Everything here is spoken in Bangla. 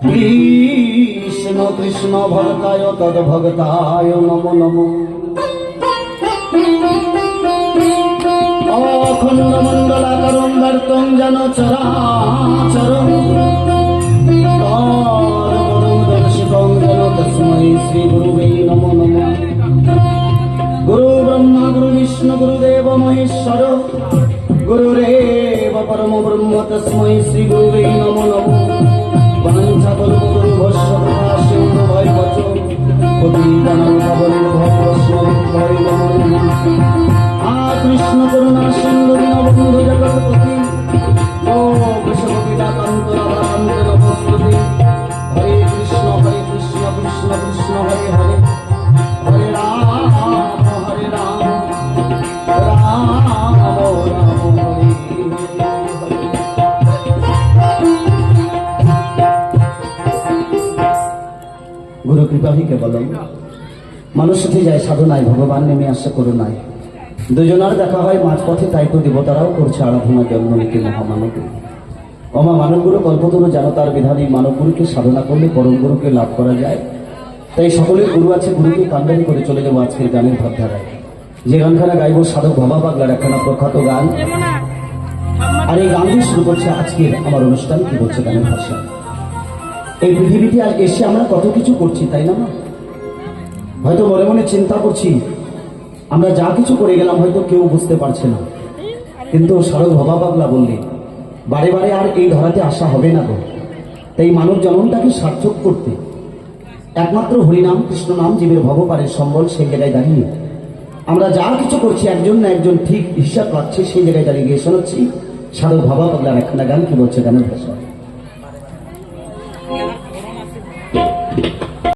কৃষ্ণ কৃষ্ণ ভক্তায় তদ্ভক্তায় নমো নমো। অখণ্ড মণ্ডলাকারং ব্যর্থং যেন চরাচরং তদ্গুরুং দর্শিতং যেন তস্मै শ্রী গুরুবে নমো নমো। গুরু ব্রহ্মা গুরু বিষ্ণু গুরুদেব মহেশ্বর গুরুরেব পরম ব্রহ্ম তস্मै শ্রী গুরুবে নমো নমো। বাঞ্ছাকল্পতরুভ্যশ্চ কৃপা সিন্ধু ভৈবচ পতিতানাং পাবনেভ্যো নমো নমঃ। কৃষ্ণ করুণা সিন্ধু দীনবন্ধু জগৎপতি গোপীনাকান্ত রাধাকান্ত নমস্তুতে। হরে কৃষ্ণ কৃষ্ণ কৃষ্ণ হরে হরে হরে রাম রাম হরে হরে। গুরু কৃপাহি কেবলম। মানুষ উঠে যায় সাধনায়, ভগবান নেমে আসে করুণায়। দুজনার দেখা হয় মাঝপথে, তাই তো দেবতারাও করছে আরাধনা জন্ম নিতে মহামানবী। অমা মানবগুরু কল্পতরু জানো তার বিধানে মানবগুরুকে সাধনা করলে পরম গুরুকে লাভ করা যায়। তাই সকলের গুরু আছে, গুরুকে কান্ডারি করে চলে যাবো আজকের গানের ভাবধারায়। যে গানখানা গাইব সাধক ভাবা পাগলার একখানা প্রখ্যাত গান। আর এই গান দিয়ে শুরু করছে আজকের আমার অনুষ্ঠান কি বলছে গানের ভাষা। এই পৃথিবীতে আজকে এসে আমরা কত কিছু করছি, তাই না? হয়তো মনে মনে চিন্তা করছি আমরা যা কিছু করে গেলাম হয়তো কেউ বুঝতে পারছে না, কিন্তু সাধক ভাবা পাগলা বললে বারে বারে আর এই ধরাতে আসা হবে না গো। তাই মানব জন্মটাকে সার্থক করতে একমাত্র হরিনাম কৃষ্ণ নাম জীবের ভবপারের সম্বল, সেই জায়গায় দাঁড়িয়ে আমরা যা কিছু করছি একজন না একজন ঠিক হিসাব রাখছে, সেই জায়গায় দাঁড়িয়ে গিয়ে শোনাচ্ছি সাধক ভাবা পাগলার একখানা গান কি বলছে গানের ভাষা।